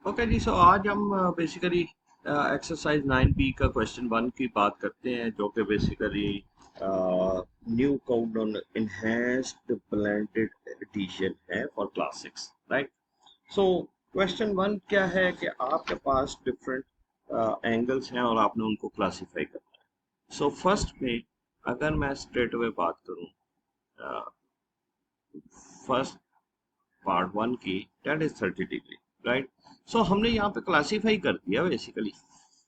Okay जी, सो आज हम basically exercise 9B का क्वेश्चन 1 की बात करते हैं, जो कि basically new count on enhanced blended edition है for class 6, right. So question 1 क्या है कि आपके पास डिफरेंट एंगल्स हैं और आपने उनको क्लासिफाई करना है। सो फर्स्ट में अगर मैं स्ट्रेट अवे बात करूं फर्स्ट पार्ट 1 की, दैट इज 30 डिग्री, राइट। सो हमने यहाँ पे क्लासीफाई कर दिया बेसिकली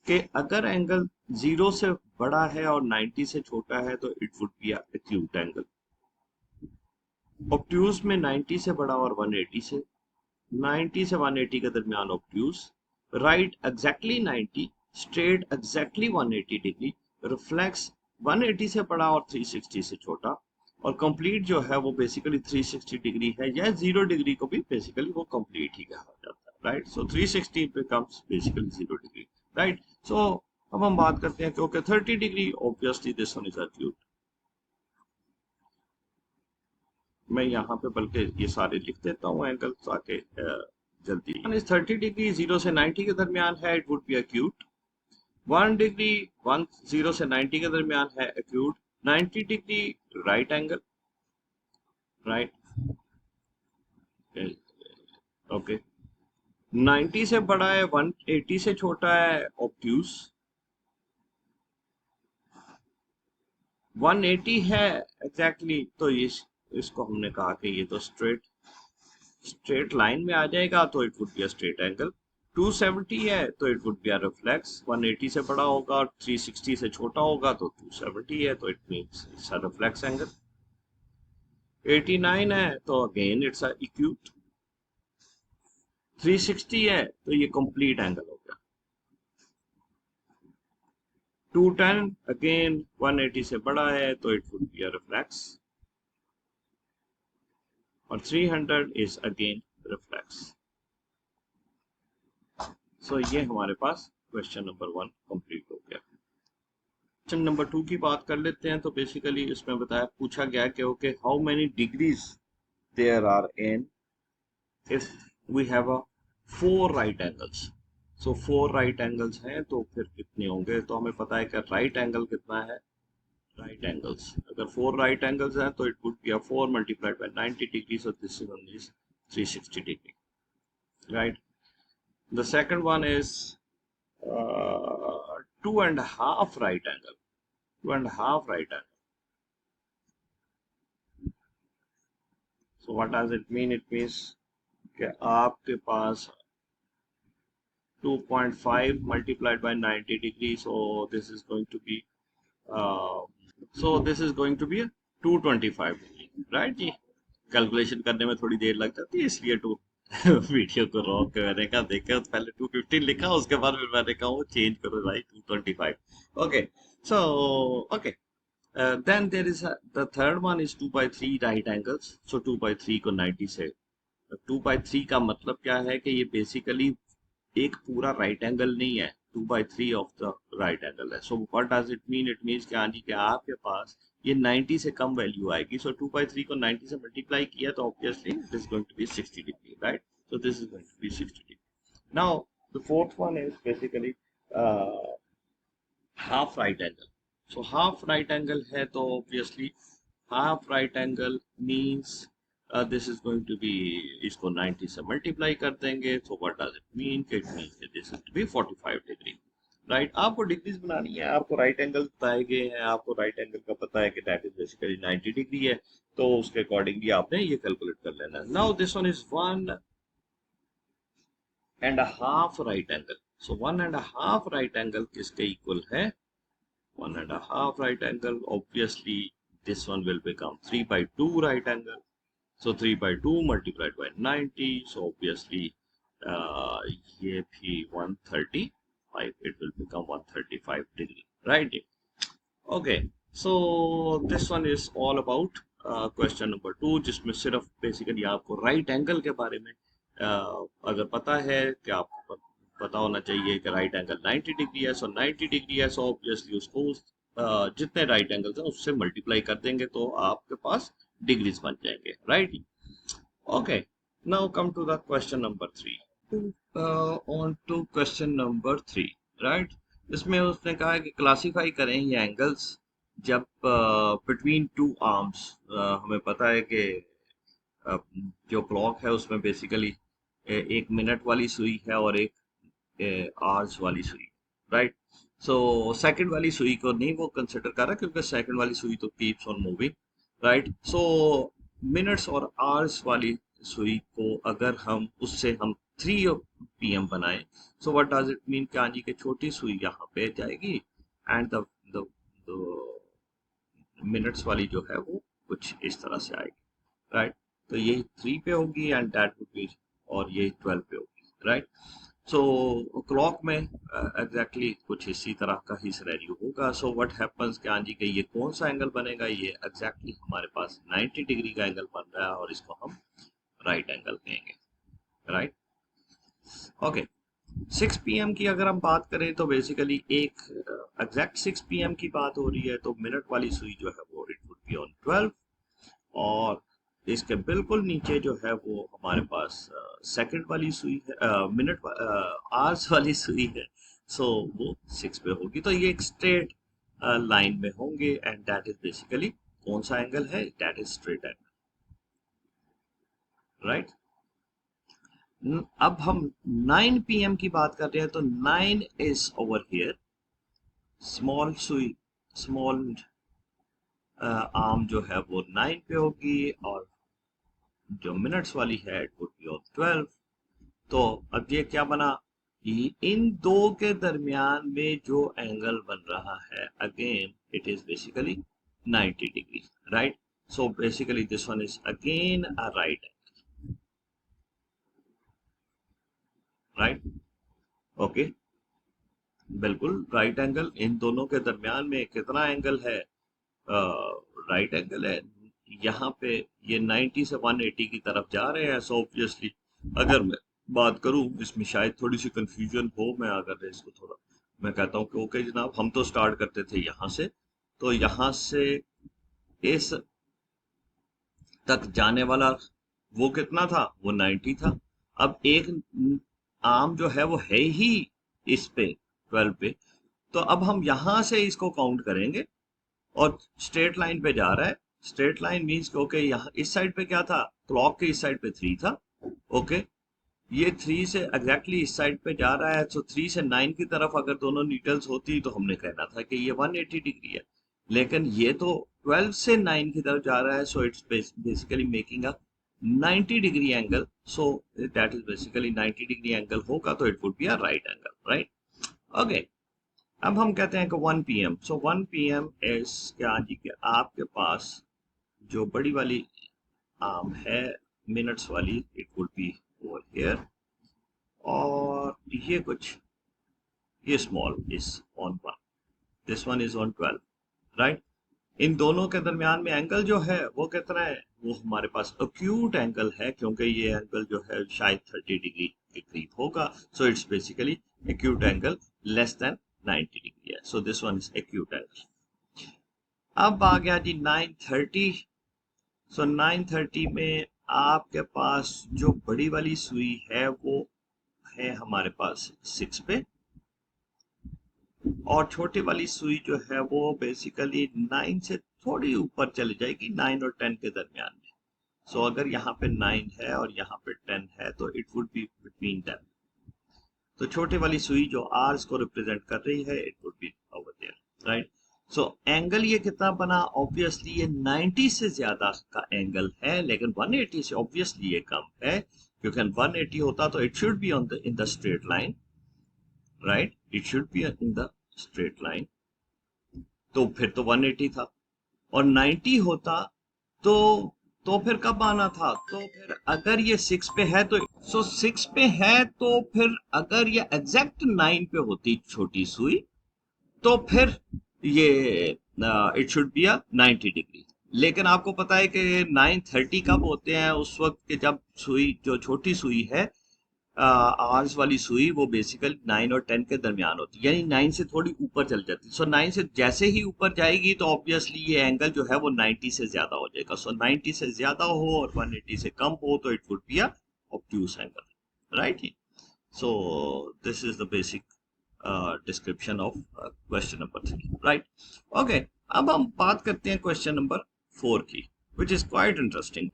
कि अगर एंगल 0 से बड़ा है और 90 से छोटा है तो it would B acute angle. Obtuse में 90 से बड़ा और 180 से, 90 से 180 के दरमियान obtuse, right exactly 90, straight exactly 180 degree, reflex 180 से बड़ा और 360 से छोटा, और कंप्लीट जो है वो बेसिकली 360 डिग्री है, या 0 डिग्री को भी बेसिकली वो कंप्लीट ही कहा जाता है, राइट। सो 360 बिकम्स बेसिकली 0 डिग्री, राइट। सो अब हम बात करते हैं कि okay 30 degree, obviously this one is acute. मैं यहाँ पे बल्कि ये सारे लिख देता हूँ एंगल ताकि जल्दी। 30 डिग्री 0 से 90 के दरमियान है, it would B acute. 1 degree 0 से 90 के दरमियान है, acute. 90 degree right angle, right, okay. 90 से बड़ा है, 180 से छोटा है, ऑब्ट्यूज। 180 है एग्जैक्टली, तो इसको हमने कहा कि ये तो स्ट्रेट लाइन में आ जाएगा, तो it would be a straight angle. 270 है तो it would be a reflex. 180 से बड़ा होगा और 360 से छोटा होगा तो 270 है, तो it means it's a reflex angle. 89 है तो अगेन इट्स अ एक्यूट। 360 है तो ये कंप्लीट एंगल हो गया। 210 अगेन 180 से बड़ा है तो it would be a reflex, और 300 इज अगेन रिफ्लेक्स। सो ये हमारे पास क्वेश्चन नंबर 1 कंप्लीट हो गया। क्वेश्चन नंबर 2 की बात कर लेते हैं। तो बेसिकली इसमें बताया, पूछा गया कि okay how many degrees there are in if we have a 4 right angles. So 4 right angles हैं तो फिर कितने होंगे। तो हमें पता है कि राइट एंगल कितना है, राइट एंगल्स अगर 4 राइट एंगल्स हैं तो it would be a 4 multiplied by 90 degree, so this one is 360 degree, right. The second one is 2.5 right angle, 2.5 right angle. So what does it mean? It means कि आपके पास 2.5 multiplied by 90 degree, so this is going to be uh, 225 degree, right ji. Calculation करने में थोड़ी देर लग जाती है, इसलिए video को रोक के मैंने कहा देखा, तो पहले 215 लिखा, उसके बाद फिर मैंने कहा वो चेंज करो भाई 225। Okay, so okay, then there is the third one is 2 by 3 right angles. So 2 by 3 को 90 से, 2 by 3 का मतलब क्या है कि ये बेसिकली एक पूरा राइट एंगल नहीं है, 2 by 3 of the right angle है। So what does it mean? It means कि हाँ जी, कि आपके पास ये 90 से कम वैल्यू आएगी। सो 2 by 3 को 90 से मल्टीप्लाई किया तो obviously it is going to be 60 degree, right. So this is going to be 60 degree. Now the fourth one is basically half right angle. So half right angle है तो obviously half right angle means this is going to be, इसको 90 से multiply कर देंगे। So what does it mean? It means this is to be 45 degree, right. आपको degrees बनानी है, आपको राइट एंगल बताए गए हैं, आपको राइट एंगल का पता है कि दैट इज बेसिकली 90 डिग्री है, तो उसके अकॉर्डिंगली आपने ये कैलकुलेट कर लेना है। Now this one is 1.5 right angle. So 1.5 right angle किसके इक्वल है? 1.5 right angle, obviously this one will become 3 by 2 right angle. So 3 by 2 multiplied by 90, so obviously ये भी 135, it will become 135 degree, right? Okay, so this one is all about question number 2, जिसमें सिर्फ basically आपको right angle के बारे में अगर पता है कि आपको पता होना चाहिए कि राइट एंगल 90 डिग्री है, सो 90 डिग्री है, सो ऑब्वियसली उसको जितने राइट एंगल्स हैं उससे मल्टीप्लाई कर देंगे तो आपके पास डिग्रीज बन जाएंगे, right. Okay, now come to the question number 3। On to question number 3, right. इसमें उसने कहा है कि क्लासिफाई करें ये एंगल्स जब बिटवीन टू आर्म्स। हमें पता है कि जो क्लॉक है उसमें बेसिकली एक मिनट वाली सुई है और एक आवर्स वाली सुई, राइट। सो सेकंड वाली सुई को नहीं वो कंसिडर कर रहा क्योंकि सेकंड वाली सुई तो keeps on moving, right. So minutes और आवर्स वाली सुई को अगर हम उससे हम 3 PM बनाएं, सो व्हाट डज इट मीन कि हाँ जी कि छोटी सुई यहाँ पे जाएगी एंड द मिनट्स वाली जो है वो कुछ इस तरह से आएगी, राइट। तो ये 3 पे होगी एंड दैट वुड बी, और ये 12 पे होगी, राइट। सो क्लॉक में एग्जैक्टली कुछ इसी तरह का ही सिनेरियो होगा। सो व्हाट हैपेंस कि हाँ जी कि ये कौन सा एंगल बनेगा, ये एग्जैक्टली हमारे पास 90 डिग्री का एंगल बन रहा है और इसको हम राइट एंगल कहेंगे, राइट। ओके, 6 PM की अगर हम बात करें तो बेसिकली एक एग्जैक्ट 6 PM की बात हो रही है, तो मिनट वाली सुई जो है वो इट वुड बी ऑन 12, और इसके बिल्कुल नीचे जो है वो हमारे पास सेकंड वाली सुई है, मिनट आवर्स वाली सुई है। सो वो 6 पे होगी, तो ये एक स्ट्रेट लाइन में होंगे एंड दैट इज बेसिकली कौन सा एंगल है, that is straight angle, right. अब हम 9 PM की बात कर रहे हैं, तो 9 इज ओवर हियर, स्मॉल सुई, स्मॉल आर्म जो है वो 9 पे होगी और जो मिनट्स वाली है इट वुड बी ऑन 12। तो अब ये क्या बना, इन दो के दरमियान में जो एंगल बन रहा है again it is basically 90 degree, right. So basically this one is again a right angle, right. Okay, बिल्कुल राइट एंगल, इन दोनों के दरमियान में कितना एंगल है, राइट एंगल है। यहाँ पे ये 90 से 180 की तरफ जा रहे हैं। सो ऑब्वियसली अगर मैं बात करूं, इसमें शायद थोड़ी सी कंफ्यूजन हो, मैं अगर इसको थोड़ा मैं कहता हूँ कि ओके जनाब, हम तो स्टार्ट करते थे यहाँ से, तो यहाँ से इस तक जाने वाला वो कितना था, वो 90 था। अब एक आर्म जो है वो है ही इस पे 12 पे, तो अब हम यहाँ से इसको काउंट करेंगे और स्ट्रेट लाइन पे जा रहा है। स्ट्रेट लाइन मीन्स ओके, यहाँ इस साइड पे क्या था, क्लॉक के इस साइड पे 3 था, ओके। ये 3 से एग्जैक्टली इस साइड पे जा रहा है, तो 3 से 9 की तरफ अगर दोनों नीडल्स होती तो हमने कहना था कि ये 180 डिग्री है, लेकिन ये तो 12 से 9 की तरफ जा रहा है, सो it's basically making a 90 degree angle. So that is basically 90 degree angle होगा तो it would be a right angle, right. Okay, अब हम कहते हैं कि 1 PM, सो 1 PM इज क्या जी कि आपके पास जो बड़ी वाली आर्म है मिनट्स वाली, it would be over here, और ये कुछ ये small is on 1, this one is on 12, right. इन दोनों के दरमियान में एंगल जो है वो कितना है, वो हमारे पास अक्यूट एंगल है, क्योंकि ये एंगल जो है शायद 30 डिग्री के करीब होगा। So it's basically acute angle less than 90 degree है, so this one is acute angle. अब आ गया जी 930। सो 930 में आपके पास जो बड़ी वाली सुई है वो है हमारे पास 6 पे, और छोटी वाली सुई जो है वो बेसिकली 9 से थोड़ी ऊपर चली जाएगी, 9 और 10 के दरमियान में। सो अगर यहाँ पे 9 है और यहाँ पे 10 है तो इट वुड बी बिटवीन 10। तो छोटे वाली सुई जो आर्स को रिप्रेजेंट कर रही है it would be over there, right. So angle ये कितना बना, ऑब्वियसली ये 90 से ज्यादा का एंगल है, लेकिन 180 से ऑब्वियसली ये कम है, क्योंकि 180 होता तो it should be on the in the straight line, right, it should be in the straight line. तो फिर तो 180 था, और 90 होता तो फिर कब आना था, तो फिर अगर ये 6 पे है तो 6 पे है, तो फिर अगर ये एग्जैक्ट 9 पे होती छोटी सुई, तो फिर ये it should be a 90 degree. लेकिन आपको पता है कि 930 कब होते हैं, उस वक्त के जब सुई जो छोटी सुई है आवर्स वाली सुई वो बेसिकली 9 और 10 के दरमियान होती है, यानी 9 से थोड़ी ऊपर चल जाती है। सो 9 से जैसे ही ऊपर जाएगी तो ऑब्वियसली ये एंगल जो है वो 90 से ज्यादा हो जाएगा। सो 90 से ज्यादा हो और 180 से कम हो तो it would be a obtuse angle, right. So this is the basic description of question number 3, right? Okay, अब हम बात करते हैं क्वेश्चन नंबर 4 की, which is quite interesting.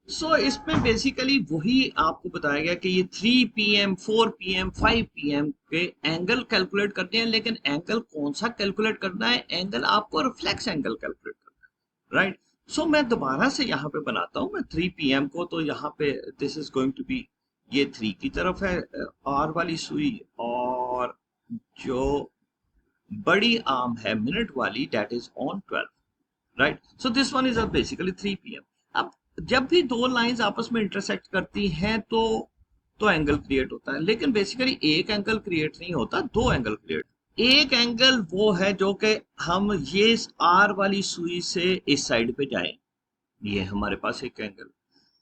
सो इसमें बेसिकली वही आपको बताया गया कि ये 3 PM 4 PM 5 PM के एंगल कैलकुलेट करते हैं, लेकिन एंगल कौन सा कैलकुलेट करना है? एंगल आपको रिफ्लेक्स एंगल कैलकुलेट करना है, राइट? सो मैं दोबारा से यहाँ पे बनाता हूँ मैं 3 PM को, तो यहाँ पे this is going to be, ये 3 की तरफ है आर वाली सुई, और जो बड़ी आर्म है मिनट वाली that is on 12, right? So this one is basically 3 PM. अब जब भी दो लाइंस आपस में इंटरसेक्ट करती हैं तो एंगल क्रिएट होता है, लेकिन बेसिकली एक एंगल क्रिएट नहीं होता, दो एंगल क्रिएट। एक एंगल वो है जो कि हम ये आर वाली सुई से इस साइड पे जाएं, ये हमारे पास एक एंगल।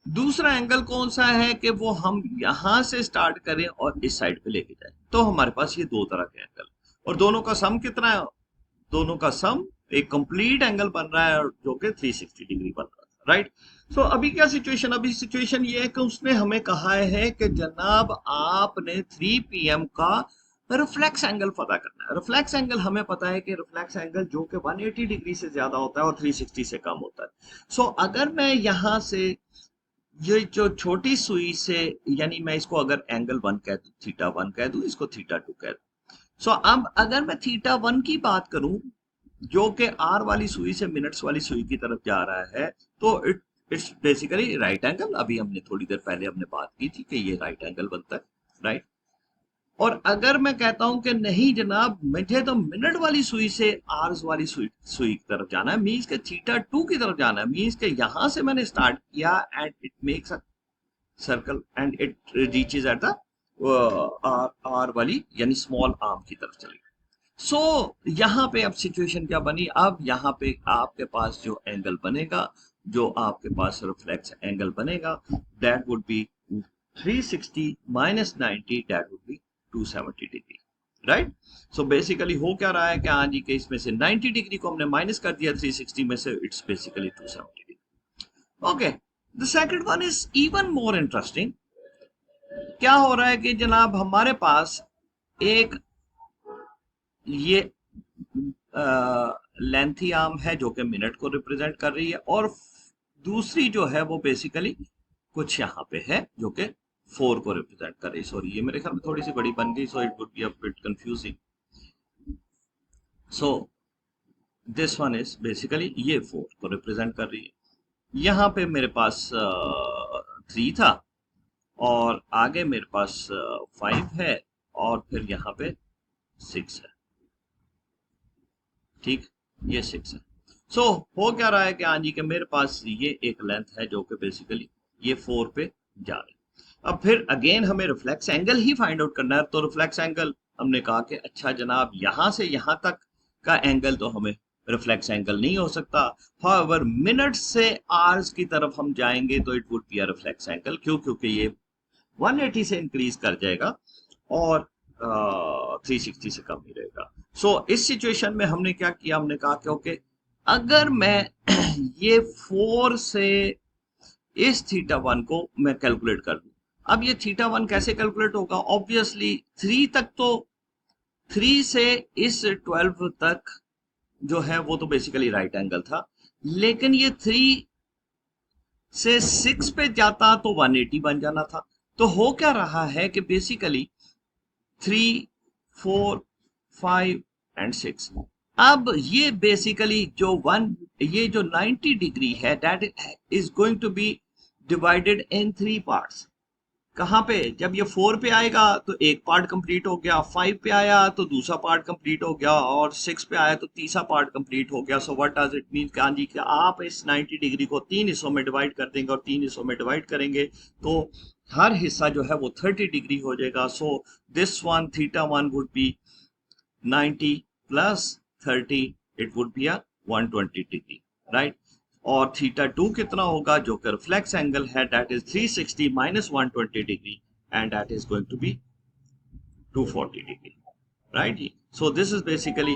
दूसरा एंगल कौन सा है कि वो हम यहां से स्टार्ट करें और इस साइड पे लेके जाएं, तो हमारे पास ये दो तरह के एंगल, और दोनों का सम कितना है? दोनों का सम एक कंप्लीट एंगल बन रहा है जो कि 360 डिग्री बन रहा है, राइट? सो अभी क्या सिचुएशन, अभी सिचुएशन ये है कि उसने हमें कहा है कि जनाब आपने 3 PM का रिफ्लेक्स एंगल पता करना है। रिफ्लेक्स एंगल हमें पता है कि रिफ्लेक्स एंगल जो कि 180 डिग्री से ज्यादा होता है और 360 से कम होता है। सो अगर मैं यहां से ये जो छोटी सुई से, यानी मैं इसको अगर एंगल 1 कह दूं, θ1 कह दूं, इसको θ2 कह दूं। सो अब अगर मैं θ1 की बात करूं जो कि आर वाली सुई से मिनट्स वाली सुई की तरफ जा रहा है, तो इट्स बेसिकली राइट एंगल। अभी हमने थोड़ी देर पहले हमने बात की थी कि ये राइट एंगल बनता है, राइट? और अगर मैं कहता हूं कि नहीं जनाब मुझे तो मिनट वाली सुई से आर्स वाली सुई की तरफ जाना है, मीन्स के θ2 की तरफ जाना है, मीन्स के यहां से मैंने स्टार्ट किया and it makes a circle and it reaches at the R वाली यानी स्मॉल आर्म की तरफ चली। सो यहाँ पे अब सिचुएशन क्या बनी? अब यहाँ पे आपके पास जो एंगल बनेगा, जो आपके पास रिफ्लेक्स एंगल बनेगा, that would be 360 minus 90, that would be 270 degree, right? So basically हो क्या रहा है कि हाँ जी, के इसमें से 90 डिग्री को हमने माइनस कर दिया 360 में से, it's basically 270 degree. Okay, the second one is even more interesting. क्या हो रहा है कि जनाब हमारे पास एक ये लेंथी आर्म है जो कि मिनट को रिप्रेजेंट कर रही है, और दूसरी जो है वो बेसिकली कुछ यहाँ पे है जो कि 4 को रिप्रेजेंट कर रही है। सॉरी, ये मेरे ख्याल में थोड़ी सी बड़ी बन गई, so it would be a bit confusing. So this one is basically ये 4 को रिप्रेजेंट कर रही है। यहाँ पे मेरे पास 3 था, और आगे मेरे पास 5 है, और फिर यहाँ पे 6 है, ठीक, ये 6 है। सो हो क्या रहा है कि हाँ जी कि मेरे पास ये एक लेंथ है जो कि बेसिकली ये 4 पे जा रही है। अब फिर अगेन हमें रिफ्लेक्स एंगल ही फाइंड आउट करना है, तो रिफ्लेक्स एंगल हमने कहा कि अच्छा जनाब यहां से यहां तक का एंगल तो हमें रिफ्लेक्स एंगल नहीं हो सकता, हाउएवर मिनट से आवर्स की तरफ हम जाएंगे तो it would be a reflex angle. क्यों? क्योंकि ये 180 से इंक्रीज कर जाएगा और 360 से कम ही रहेगा। सो इस सिचुएशन में हमने क्या किया, हमने कहा कि ओके, अगर मैं ये 4 से इस θ1 को मैं कैलकुलेट कर दूं, अब ये θ1 कैसे कैलकुलेट होगा? ऑब्वियसली 3 तक, तो 3 से इस 12 तक जो है वो तो बेसिकली राइट एंगल था, लेकिन ये 3 से 6 पे जाता तो 180 बन जाना था। तो हो क्या रहा है कि बेसिकली 3, 4, 5 एंड 6, अब ये बेसिकली ये जो 90 डिग्री है that is going to be divided in 3 parts. कहां पे? जब ये 4 पे आएगा तो एक पार्ट कंप्लीट हो गया, 5 पे आया तो दूसरा पार्ट कंप्लीट हो गया, और 6 पे आया तो तीसरा पार्ट कंप्लीट हो गया। सो व्हाट डज इट मीन? हाँ जी कि आप इस 90 डिग्री को 3 हिस्सों में डिवाइड कर देंगे, और 3 हिस्सों में डिवाइड करेंगे तो हर हिस्सा जो है वो 30 डिग्री हो जाएगा। So this one θ1 would be 90 plus 30, it would be a 120 degree, right? और θ2 कितना होगा जो कि रिफ्लेक्स एंगल है, that is 360 minus 120 degree, and that is going to be 240 degree, right जी? सो दिस इज बेसिकली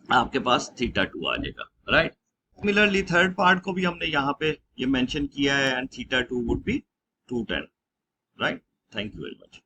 आपके पास θ2 आ जाएगा, राइट? सिमिलरली थर्ड पार्ट को भी हमने यहाँ पे ये मेंशन किया है, and θ2 would be 210, right? Thank you very much.